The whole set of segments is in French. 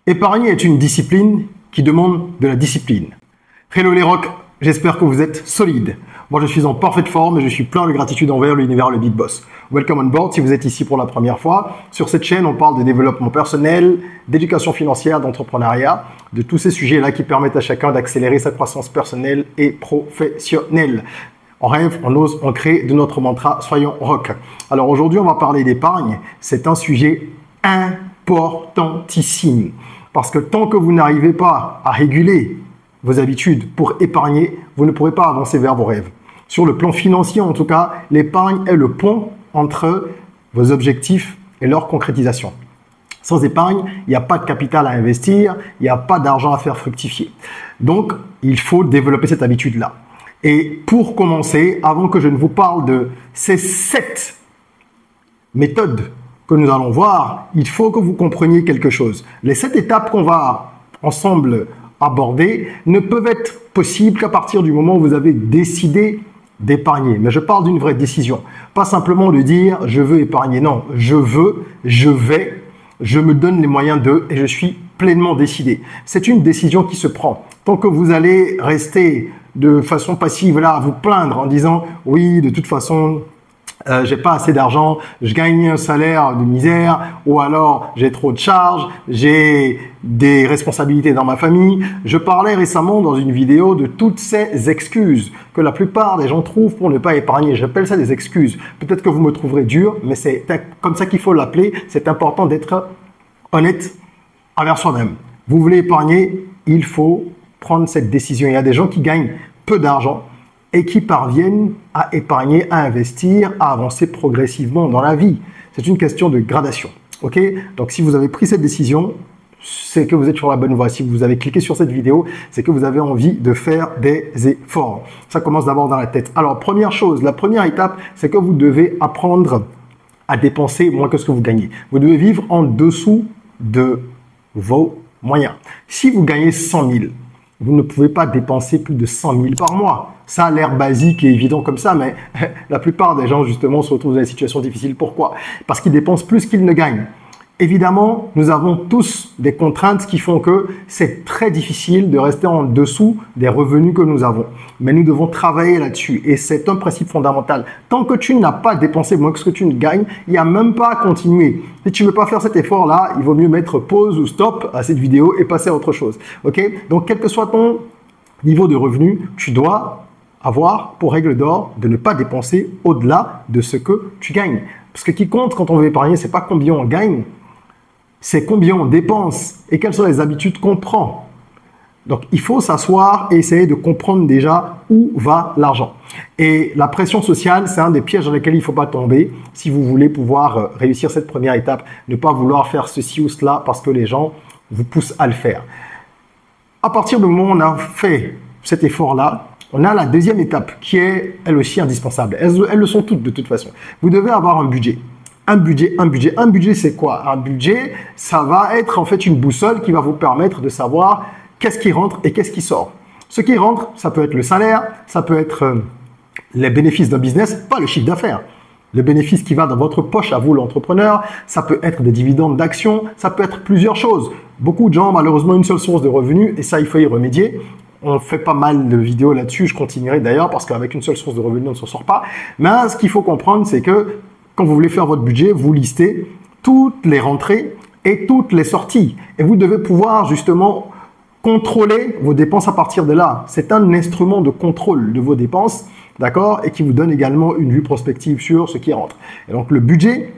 Épargner est une discipline qui demande de la discipline. Hello les rocks, j'espère que vous êtes solides. Moi je suis en parfaite forme et je suis plein de gratitude envers l'univers le Big Boss. Welcome on board si vous êtes ici pour la première fois. Sur cette chaîne, on parle de développement personnel, d'éducation financière, d'entrepreneuriat, de tous ces sujets-là qui permettent à chacun d'accélérer sa croissance personnelle et professionnelle. On rêve, on ose, on crée de notre mantra, soyons rock. Alors aujourd'hui, on va parler d'épargne. C'est un sujet importantissime. Parce que tant que vous n'arrivez pas à réguler vos habitudes pour épargner, vous ne pourrez pas avancer vers vos rêves. Sur le plan financier, en tout cas, l'épargne est le pont entre vos objectifs et leur concrétisation. Sans épargne, il n'y a pas de capital à investir, il n'y a pas d'argent à faire fructifier. Donc, il faut développer cette habitude-là. Et pour commencer, avant que je ne vous parle de ces 7 méthodes que nous allons voir, il faut que vous compreniez quelque chose. Les 7 étapes qu'on va ensemble aborder ne peuvent être possibles qu'à partir du moment où vous avez décidé d'épargner. Mais je parle d'une vraie décision. Pas simplement de dire « je veux épargner ». Non, je veux, je vais, je me donne les moyens de et je suis pleinement décidé. C'est une décision qui se prend. Tant que vous allez rester de façon passive là à vous plaindre en disant « oui, de toute façon… j'ai pas assez d'argent, je gagne un salaire de misère, ou alors j'ai trop de charges, j'ai des responsabilités dans ma famille. » Je parlais récemment dans une vidéo de toutes ces excuses que la plupart des gens trouvent pour ne pas épargner. J'appelle ça des excuses. Peut-être que vous me trouverez dur, mais c'est comme ça qu'il faut l'appeler. C'est important d'être honnête envers soi-même. Vous voulez épargner, il faut prendre cette décision. Il y a des gens qui gagnent peu d'argent et qui parviennent à épargner, à investir, à avancer progressivement dans la vie. C'est une question de gradation. Ok? Donc, si vous avez pris cette décision, c'est que vous êtes sur la bonne voie. Si vous avez cliqué sur cette vidéo, c'est que vous avez envie de faire des efforts. Ça commence d'abord dans la tête. Alors, première chose, la première étape, c'est que vous devez apprendre à dépenser moins que ce que vous gagnez. Vous devez vivre en dessous de vos moyens. Si vous gagnez 100 000, vous ne pouvez pas dépenser plus de 100 000 par mois. Ça a l'air basique et évident comme ça, mais la plupart des gens, justement, se retrouvent dans des situations difficiles. Pourquoi? Parce qu'ils dépensent plus qu'ils ne gagnent. Évidemment, nous avons tous des contraintes qui font que c'est très difficile de rester en dessous des revenus que nous avons. Mais nous devons travailler là-dessus et c'est un principe fondamental. Tant que tu n'as pas dépensé moins que ce que tu ne gagnes, il n'y a même pas à continuer. Si tu ne veux pas faire cet effort-là, il vaut mieux mettre pause ou stop à cette vidéo et passer à autre chose. Ok? Donc, quel que soit ton niveau de revenu, tu dois avoir pour règle d'or de ne pas dépenser au-delà de ce que tu gagnes. Parce que ce qui compte quand on veut épargner, c'est pas combien on gagne, c'est combien on dépense et quelles sont les habitudes qu'on prend. Donc, il faut s'asseoir et essayer de comprendre déjà où va l'argent. Et la pression sociale, c'est un des pièges dans lesquels il ne faut pas tomber si vous voulez pouvoir réussir cette première étape. Ne pas vouloir faire ceci ou cela parce que les gens vous poussent à le faire. À partir du moment où on a fait cet effort-là, on a la deuxième étape qui est elle aussi indispensable. Elles le sont toutes de toute façon. Vous devez avoir un budget. Un budget, c'est quoi? Un budget, ça va être en fait une boussole qui va vous permettre de savoir qu'est-ce qui rentre et qu'est-ce qui sort. Ce qui rentre, ça peut être le salaire, ça peut être les bénéfices d'un business, pas le chiffre d'affaires. Le bénéfice qui va dans votre poche à vous, l'entrepreneur, ça peut être des dividendes d'actions, ça peut être plusieurs choses. Beaucoup de gens, malheureusement, une seule source de revenus et ça, il faut y remédier. On fait pas mal de vidéos là-dessus, je continuerai d'ailleurs parce qu'avec une seule source de revenus, on ne s'en sort pas. Mais ce qu'il faut comprendre, c'est que quand vous voulez faire votre budget, vous listez toutes les rentrées et toutes les sorties. Et vous devez pouvoir justement contrôler vos dépenses à partir de là. C'est un instrument de contrôle de vos dépenses, d'accord, et qui vous donne également une vue prospective sur ce qui rentre. Et donc, le budget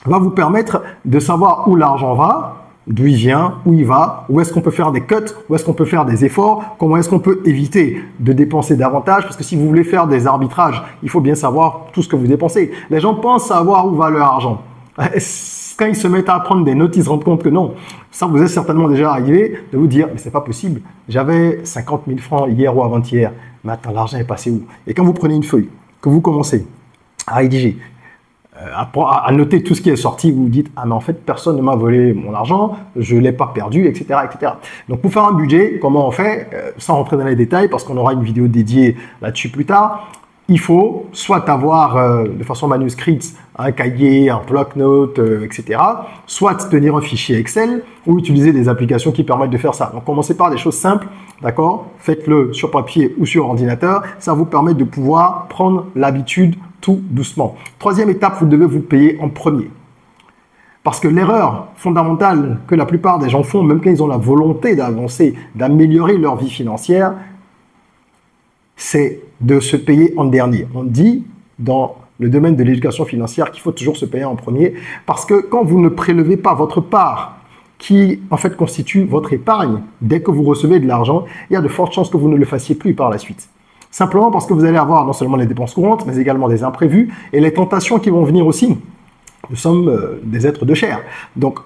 va vous permettre de savoir où l'argent va, d'où il vient, où il va, où est-ce qu'on peut faire des cuts, où est-ce qu'on peut faire des efforts, comment est-ce qu'on peut éviter de dépenser davantage, parce que si vous voulez faire des arbitrages, il faut bien savoir tout ce que vous dépensez. Les gens pensent savoir où va leur argent. Quand ils se mettent à prendre des notes, ils se rendent compte que non. Ça vous est certainement déjà arrivé de vous dire, mais c'est pas possible. J'avais 50 000 francs hier ou avant-hier, mais attends, l'argent est passé où? Et quand vous prenez une feuille, que vous commencez à rédiger, à noter tout ce qui est sorti, vous vous dites « Ah, mais en fait, personne ne m'a volé mon argent, je ne l'ai pas perdu, etc. etc. » Donc, pour faire un budget, comment on fait? Sans rentrer dans les détails, parce qu'on aura une vidéo dédiée là-dessus plus tard, il faut soit avoir de façon manuscrite un cahier, un bloc-notes, etc. Soit tenir un fichier Excel ou utiliser des applications qui permettent de faire ça. Donc, commencez par des choses simples, d'accord? Faites-le sur papier ou sur ordinateur. Ça vous permet de pouvoir prendre l'habitude tout doucement. Troisième étape, vous devez vous payer en premier. Parce que l'erreur fondamentale que la plupart des gens font, même quand ils ont la volonté d'avancer, d'améliorer leur vie financière, c'est de se payer en dernier. On dit dans le domaine de l'éducation financière qu'il faut toujours se payer en premier parce que quand vous ne prélevez pas votre part qui en fait constitue votre épargne, dès que vous recevez de l'argent, il y a de fortes chances que vous ne le fassiez plus par la suite. Simplement parce que vous allez avoir non seulement les dépenses courantes, mais également des imprévus et les tentations qui vont venir aussi. Nous sommes des êtres de chair. Donc,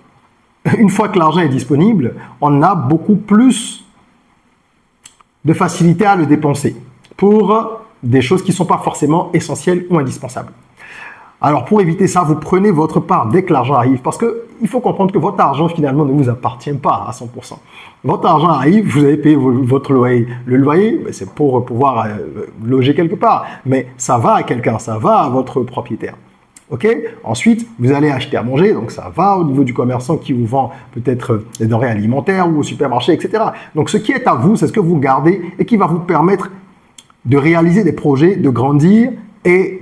une fois que l'argent est disponible, on a beaucoup plus de facilité à le dépenser pour des choses qui ne sont pas forcément essentielles ou indispensables. Alors, pour éviter ça, vous prenez votre part dès que l'argent arrive parce qu'il faut comprendre que votre argent, finalement, ne vous appartient pas à 100%. Votre argent arrive, vous avez payé votre loyer. Le loyer, c'est pour pouvoir loger quelque part, mais ça va à quelqu'un, ça va à votre propriétaire. Ok. Ensuite, vous allez acheter à manger, donc ça va au niveau du commerçant qui vous vend peut-être des denrées alimentaires ou au supermarché, etc. Donc, ce qui est à vous, c'est ce que vous gardez et qui va vous permettre de réaliser des projets, de grandir et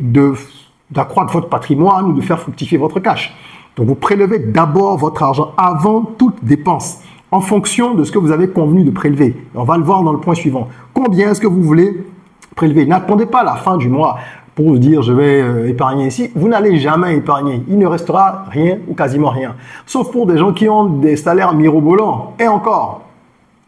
d'accroître votre patrimoine ou de faire fructifier votre cash. Donc, vous prélevez d'abord votre argent avant toute dépense en fonction de ce que vous avez convenu de prélever. Et on va le voir dans le point suivant. Combien est-ce que vous voulez prélever? N'attendez pas la fin du mois pour vous dire je vais épargner ici. Vous n'allez jamais épargner. Il ne restera rien ou quasiment rien. Sauf pour des gens qui ont des salaires mirobolants. Et encore.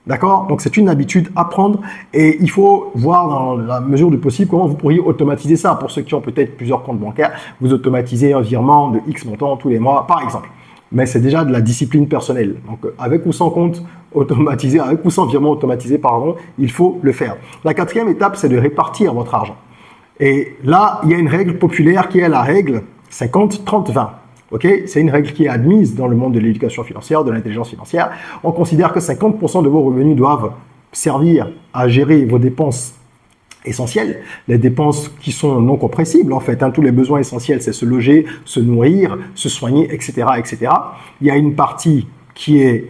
D'accord? Donc, c'est une habitude à prendre et il faut voir dans la mesure du possible comment vous pourriez automatiser ça. Pour ceux qui ont peut-être plusieurs comptes bancaires, vous automatisez un virement de X montant tous les mois, par exemple. Mais c'est déjà de la discipline personnelle. Donc, avec ou sans compte automatisé, avec ou sans virement automatisé, pardon, il faut le faire. La quatrième étape, c'est de répartir votre argent. Et là, il y a une règle populaire qui est la règle 50-30-20. Okay, c'est une règle qui est admise dans le monde de l'éducation financière, de l'intelligence financière. On considère que 50% de vos revenus doivent servir à gérer vos dépenses essentielles, les dépenses qui sont non compressibles en fait. Tous les besoins essentiels, c'est se loger, se nourrir, se soigner, etc., etc. Il y a une partie qui est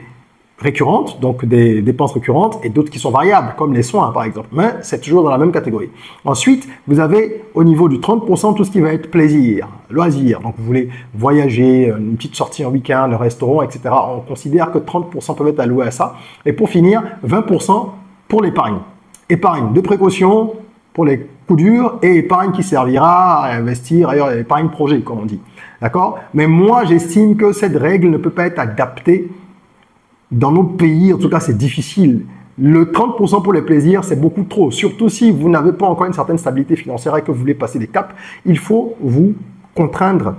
récurrente, donc des dépenses récurrentes, et d'autres qui sont variables, comme les soins par exemple. Mais c'est toujours dans la même catégorie. Ensuite, vous avez au niveau du 30% tout ce qui va être plaisir, loisir. Donc vous voulez voyager, une petite sortie en week-end, un restaurant, etc. On considère que 30% peuvent être alloués à ça. Et pour finir, 20% pour l'épargne. Épargne de précaution pour les coups durs et épargne qui servira à investir, ailleurs épargne projet, comme on dit. D'accord? Mais moi, j'estime que cette règle ne peut pas être adaptée dans nos pays. En tout cas, c'est difficile. Le 30% pour les plaisirs, c'est beaucoup trop. Surtout si vous n'avez pas encore une certaine stabilité financière et que vous voulez passer des caps, il faut vous contraindre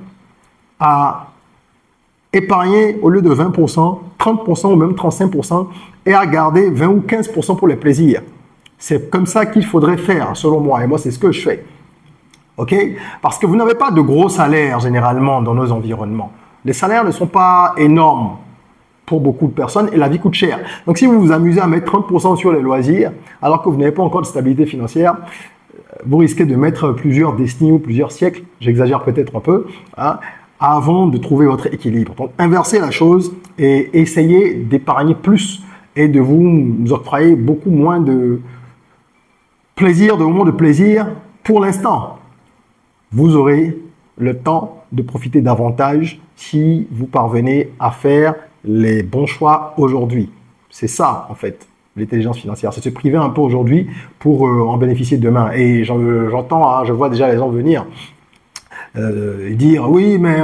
à épargner au lieu de 20%, 30% ou même 35% et à garder 20 ou 15% pour les plaisirs. C'est comme ça qu'il faudrait faire, selon moi. Et moi, c'est ce que je fais. OK? Parce que vous n'avez pas de gros salaires, généralement, dans nos environnements. Les salaires ne sont pas énormes pour beaucoup de personnes et la vie coûte cher. Donc, si vous vous amusez à mettre 30% sur les loisirs, alors que vous n'avez pas encore de stabilité financière, vous risquez de mettre plusieurs décennies ou plusieurs siècles, j'exagère peut-être un peu, avant de trouver votre équilibre. Donc, inversez la chose et essayez d'épargner plus et de vous octroyer beaucoup moins de plaisir, de moments de plaisir pour l'instant. Vous aurez le temps de profiter davantage si vous parvenez à faire les bons choix aujourd'hui. C'est ça, en fait, l'intelligence financière. C'est se priver un peu aujourd'hui pour en bénéficier demain. Et j'entends, je vois déjà les gens venir dire « Oui, mais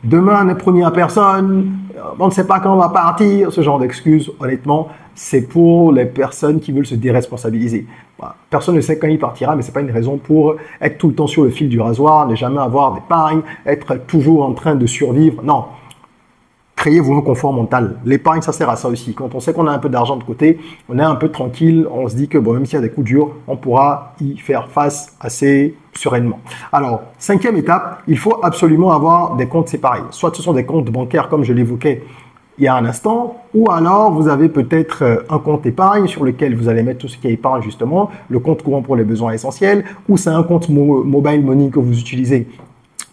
demain n'est promis à personne, on ne sait pas quand on va partir », ce genre d'excuses, honnêtement, c'est pour les personnes qui veulent se déresponsabiliser. Voilà. Personne ne sait quand il partira, mais ce n'est pas une raison pour être tout le temps sur le fil du rasoir, ne jamais avoir d'épargne, être toujours en train de survivre. Non. Créez-vous un confort mental. L'épargne, ça sert à ça aussi. Quand on sait qu'on a un peu d'argent de côté, on est un peu tranquille, on se dit que bon, même s'il y a des coups durs, on pourra y faire face assez sereinement. Alors, cinquième étape, il faut absolument avoir des comptes séparés. Soit ce sont des comptes bancaires, comme je l'évoquais il y a un instant, ou alors vous avez peut-être un compte épargne sur lequel vous allez mettre tout ce qui est épargne justement, le compte courant pour les besoins essentiels, ou c'est un compte mobile money que vous utilisez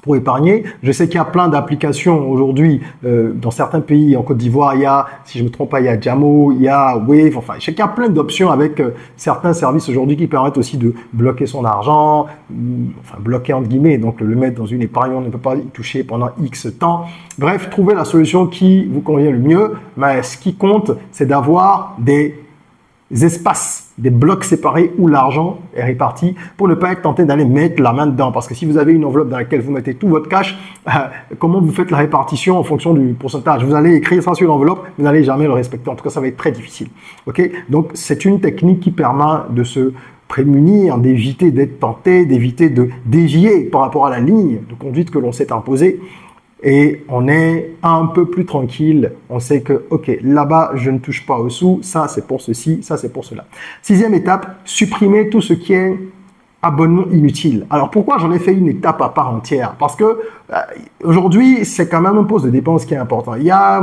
pour épargner. Je sais qu'il y a plein d'applications aujourd'hui dans certains pays. En Côte d'Ivoire, il y a, si je me trompe pas, il y a Jamo, il y a Wave. Enfin, je sais qu'il y a plein d'options avec certains services aujourd'hui qui permettent aussi de bloquer son argent, enfin bloquer entre guillemets, donc le mettre dans une épargne, on ne peut pas y toucher pendant X temps. Bref, trouvez la solution qui vous convient le mieux. Mais ce qui compte, c'est d'avoir des espaces, des blocs séparés où l'argent est réparti pour ne pas être tenté d'aller mettre la main dedans. Parce que si vous avez une enveloppe dans laquelle vous mettez tout votre cash, comment vous faites la répartition en fonction du pourcentage? Vous allez écrire ça sur l'enveloppe, vous n'allez jamais le respecter. En tout cas, ça va être très difficile. Ok? Donc, c'est une technique qui permet de se prémunir, d'éviter d'être tenté, d'éviter de dévier par rapport à la ligne de conduite que l'on s'est imposée. Et on est un peu plus tranquille. On sait que, ok, là-bas, je ne touche pas aux sous. Ça, c'est pour ceci. Ça, c'est pour cela. 6e étape, supprimer tout ce qui est abonnement inutile. Alors, pourquoi j'en ai fait une étape à part entière? Parce que aujourd'hui, c'est quand même un poste de dépense qui est important. Il y a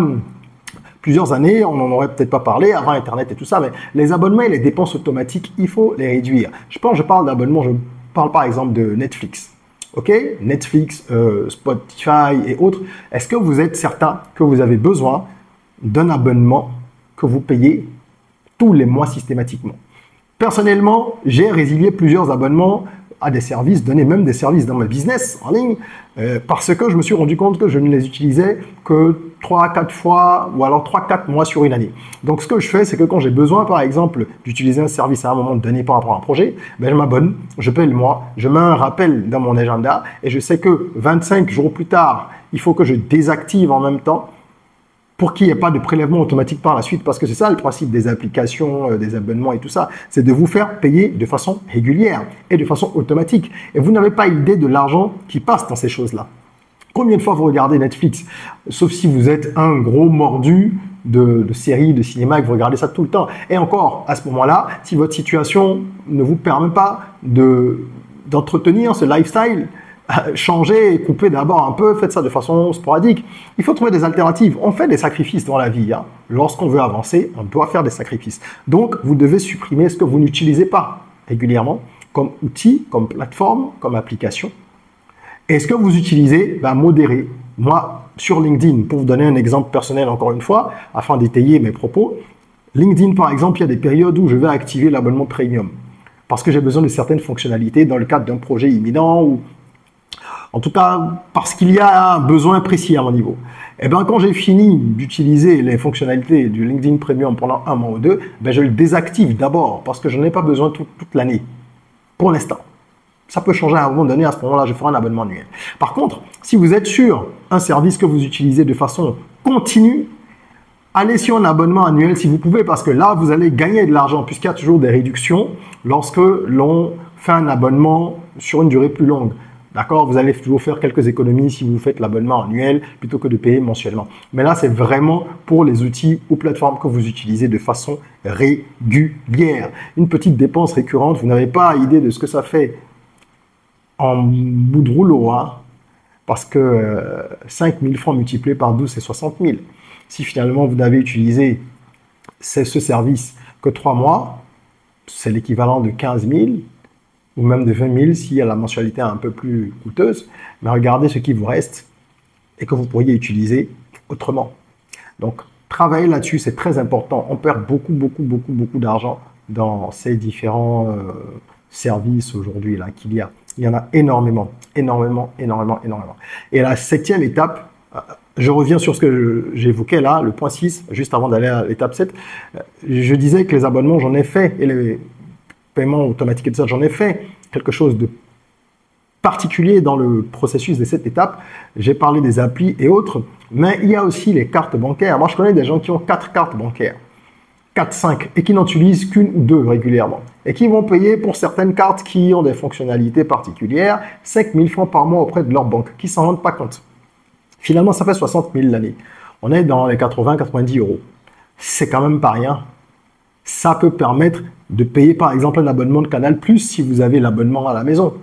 plusieurs années, on n'en aurait peut-être pas parlé avant Internet et tout ça, mais les abonnements et les dépenses automatiques, il faut les réduire. Je parle d'abonnement, je parle par exemple de Netflix. Ok, Netflix, Spotify et autres. Est-ce que vous êtes certain que vous avez besoin d'un abonnement que vous payez tous les mois systématiquement? Personnellement, j'ai résilié plusieurs abonnements à des services, donné même des services dans ma business en ligne, parce que je me suis rendu compte que je ne les utilisais que 3-4 fois ou alors 3-4 mois sur une année. Donc, ce que je fais, c'est que quand j'ai besoin, par exemple, d'utiliser un service à un moment donné par rapport à un projet, ben, je m'abonne, je paye le mois, je mets un rappel dans mon agenda et je sais que 25 jours plus tard, il faut que je désactive en même temps pour qu'il n'y ait pas de prélèvement automatique par la suite, parce que c'est ça le principe des applications, des abonnements et tout ça, c'est de vous faire payer de façon régulière et de façon automatique. Et vous n'avez pas idée de l'argent qui passe dans ces choses-là. Combien de fois vous regardez Netflix? Sauf si vous êtes un gros mordu de séries, de cinéma, et que vous regardez ça tout le temps. Et encore, à ce moment-là, si votre situation ne vous permet pas d'entretenir ce lifestyle, changez et coupez d'abord un peu, faites ça de façon sporadique. Il faut trouver des alternatives. On fait des sacrifices dans la vie. Hein. Lorsqu'on veut avancer, on doit faire des sacrifices. Donc, vous devez supprimer ce que vous n'utilisez pas régulièrement comme outil, comme plateforme, comme application. Et ce que vous utilisez, modérez. Moi, sur LinkedIn, pour vous donner un exemple personnel encore une fois, afin d'étayer mes propos, LinkedIn, par exemple, il y a des périodes où je vais activer l'abonnement premium parce que j'ai besoin de certaines fonctionnalités dans le cadre d'un projet imminent ou en tout cas, parce qu'il y a un besoin précis à mon niveau. Et bien, quand j'ai fini d'utiliser les fonctionnalités du LinkedIn Premium pendant un mois ou deux, je le désactive d'abord parce que je n'en ai pas besoin toute l'année, pour l'instant. Ça peut changer à un moment donné, à ce moment-là, je ferai un abonnement annuel. Par contre, si vous êtes sur un service que vous utilisez de façon continue, allez sur un abonnement annuel si vous pouvez, parce que là, vous allez gagner de l'argent, puisqu'il y a toujours des réductions lorsque l'on fait un abonnement sur une durée plus longue. D'accord, vous allez toujours faire quelques économies si vous faites l'abonnement annuel plutôt que de payer mensuellement. Mais là, c'est vraiment pour les outils ou plateformes que vous utilisez de façon régulière. Une petite dépense récurrente, vous n'avez pas idée de ce que ça fait en bout de rouleau, hein, parce que 5 000 francs multipliés par 12, c'est 60 000. Si finalement vous n'avez utilisé ce service que 3 mois, c'est l'équivalent de 15 000. Ou même de 20 000 si la mensualité est un peu plus coûteuse. Mais regardez ce qui vous reste et que vous pourriez utiliser autrement. Donc, travailler là-dessus, c'est très important. On perd beaucoup d'argent dans ces différents services aujourd'hui là qu'il y a. Il y en a énormément. Et la 7e étape, je reviens sur ce que j'évoquais là, le point 6, juste avant d'aller à l'étape 7. Je disais que les abonnements, j'en ai fait, et les paiement automatique et tout ça, j'en ai fait quelque chose de particulier dans le processus de cette étape. J'ai parlé des applis et autres, mais il y a aussi les cartes bancaires. Moi, je connais des gens qui ont 4 cartes bancaires, 4, 5, et qui n'utilisent qu'une ou 2 régulièrement, et qui vont payer pour certaines cartes qui ont des fonctionnalités particulières 5 000 francs par mois auprès de leur banque, qui s'en rendent pas compte. Finalement, ça fait 60 000 l'année. On est dans les 80-90 euros. C'est quand même pas rien. Ça peut permettre de payer par exemple un abonnement de Canal+, si vous avez l'abonnement à la maison.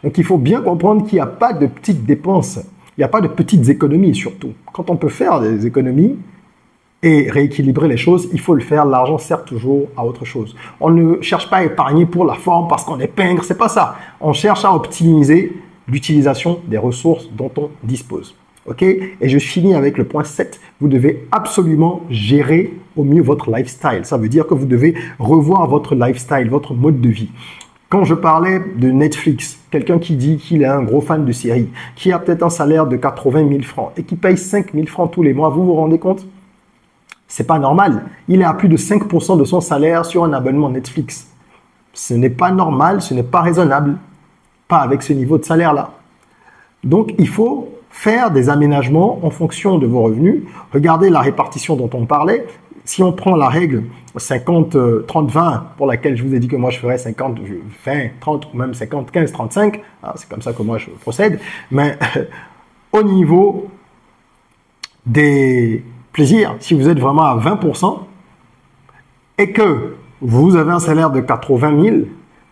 Donc il faut bien comprendre qu'il n'y a pas de petites dépenses, il n'y a pas de petites économies surtout. Quand on peut faire des économies, et rééquilibrer les choses, il faut le faire. L'argent sert toujours à autre chose. On ne cherche pas à épargner pour la forme parce qu'on est pingre, c'est pas ça. On cherche à optimiser l'utilisation des ressources dont on dispose. Ok? Et je finis avec le point 7. Vous devez absolument gérer au mieux votre lifestyle. Ça veut dire que vous devez revoir votre lifestyle, votre mode de vie. Quand je parlais de Netflix, quelqu'un qui dit qu'il est un gros fan de séries, qui a peut-être un salaire de 80 000 francs et qui paye 5 000 francs tous les mois, vous vous rendez compte? C'est pas normal. Il est à plus de 5% de son salaire sur un abonnement Netflix. Ce n'est pas normal, ce n'est pas raisonnable. Pas avec ce niveau de salaire-là. Donc, il faut faire des aménagements en fonction de vos revenus. Regardez la répartition dont on parlait. Si on prend la règle 50, 30, 20, pour laquelle je vous ai dit que moi je ferais 50, 20, 30 ou même 50, 15, 35, hein, c'est comme ça que moi je procède. Mais au niveau des plaisirs, si vous êtes vraiment à 20% et que vous avez un salaire de 80 000,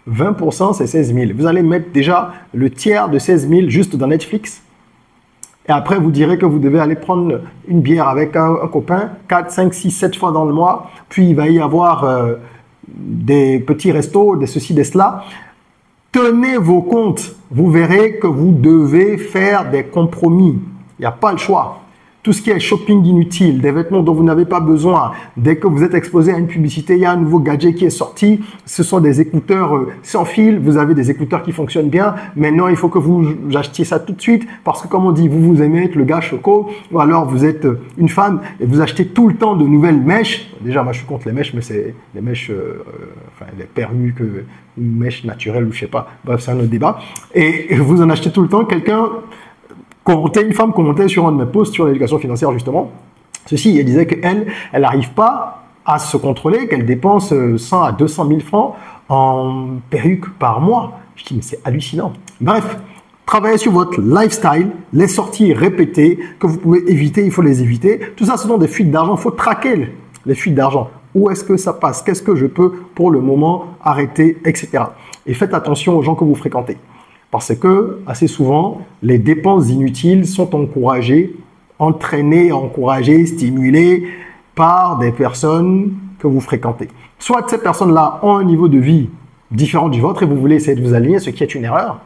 20% c'est 16 000. Vous allez mettre déjà le tiers de 16 000 juste dans Netflix. Et après, vous direz que vous devez aller prendre une bière avec un copain 4, 5, 6, 7 fois dans le mois. Puis, il va y avoir des petits restos, des ceci, des cela. Tenez vos comptes. Vous verrez que vous devez faire des compromis. Il n'y a pas le choix. Tout ce qui est shopping inutile, des vêtements dont vous n'avez pas besoin, dès que vous êtes exposé à une publicité, il y a un nouveau gadget qui est sorti, ce sont des écouteurs sans fil, vous avez des écouteurs qui fonctionnent bien, maintenant il faut que vous achetiez ça tout de suite, parce que comme on dit, vous aimez être le gars choco, ou alors vous êtes une femme et vous achetez tout le temps de nouvelles mèches. Déjà, moi je suis contre les mèches, mais c'est les mèches, enfin les perruques, mèches naturelles ou je sais pas, bref c'est un autre débat, et vous en achetez tout le temps. Une femme commentait sur un de mes posts sur l'éducation financière justement, elle disait qu'elle n'arrive pas à se contrôler, qu'elle dépense 100 à 200 000 francs en perruque par mois. Je dis mais c'est hallucinant. Bref, travaillez sur votre lifestyle, les sorties répétées que vous pouvez éviter, il faut les éviter. Tout ça, ce sont des fuites d'argent, il faut traquer les fuites d'argent. Où est-ce que ça passe? Qu'est-ce que je peux pour le moment arrêter, etc. Et faites attention aux gens que vous fréquentez. Parce que, assez souvent, les dépenses inutiles sont encouragées, stimulées par des personnes que vous fréquentez. Soit ces personnes-là ont un niveau de vie différent du vôtre et vous voulez essayer de vous aligner, ce qui est une erreur.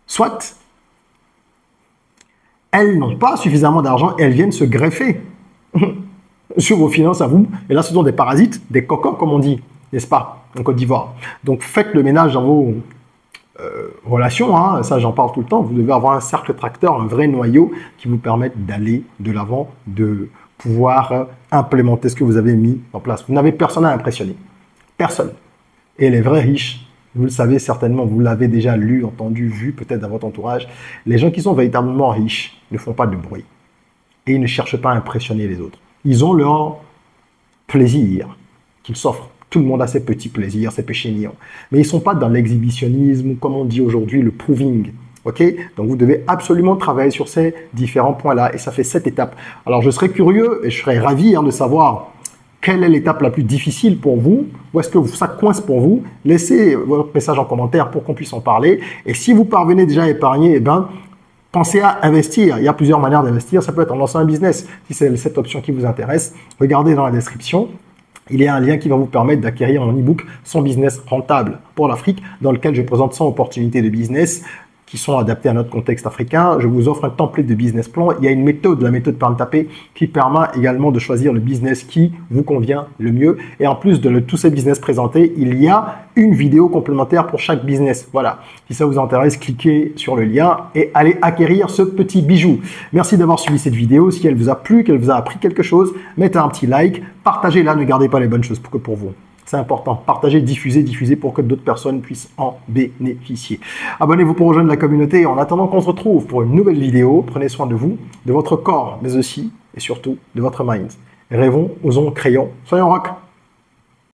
Soit elles n'ont pas suffisamment d'argent et elles viennent se greffer sur vos finances à vous. Et là, ce sont des parasites, des cocons, comme on dit, n'est-ce pas, en Côte d'Ivoire. Donc, faites le ménage dans vos relations, hein, ça j'en parle tout le temps. Vous devez avoir un cercle tracteur, un vrai noyau qui vous permette d'aller de l'avant, de pouvoir implémenter ce que vous avez mis en place. Vous n'avez personne à impressionner. Personne. Et les vrais riches, vous le savez certainement, vous l'avez déjà lu, entendu, vu peut-être dans votre entourage, les gens qui sont véritablement riches ne font pas de bruit. Et ils ne cherchent pas à impressionner les autres. Ils ont leur plaisir qu'ils s'offrent. Tout le monde a ses petits plaisirs, ses péchés mignons. Mais ils ne sont pas dans l'exhibitionnisme, ou comme on dit aujourd'hui, le proving. Okay? Donc, vous devez absolument travailler sur ces différents points-là. Et ça fait 7 étapes. Alors, je serais curieux et je serais ravi de savoir quelle est l'étape la plus difficile pour vous. Où est-ce que ça coince pour vous? Laissez votre message en commentaire pour qu'on puisse en parler. Et si vous parvenez déjà à épargner, pensez à investir. Il y a plusieurs manières d'investir. Ça peut être en lançant un business. Si c'est cette option qui vous intéresse, regardez dans la description. Il y a un lien qui va vous permettre d'acquérir mon e-book « 100 business rentables pour l'Afrique » dans lequel je présente 100 opportunités de business qui sont adaptées à notre contexte africain. Je vous offre un template de business plan. Il y a une méthode, la méthode Perntapé, qui permet également de choisir le business qui vous convient le mieux. Et en plus de tous ces business présentés, il y a une vidéo complémentaire pour chaque business. Voilà. Si ça vous intéresse, cliquez sur le lien et allez acquérir ce petit bijou. Merci d'avoir suivi cette vidéo. Si elle vous a plu, qu'elle vous a appris quelque chose, mettez un petit like, partagez-la, ne gardez pas les bonnes choses que pour vous. C'est important. Partagez, diffusez pour que d'autres personnes puissent en bénéficier. Abonnez-vous pour rejoindre la communauté. En attendant qu'on se retrouve pour une nouvelle vidéo, prenez soin de vous, de votre corps, mais aussi et surtout de votre mind. Rêvons, osons, créons. Soyons rock.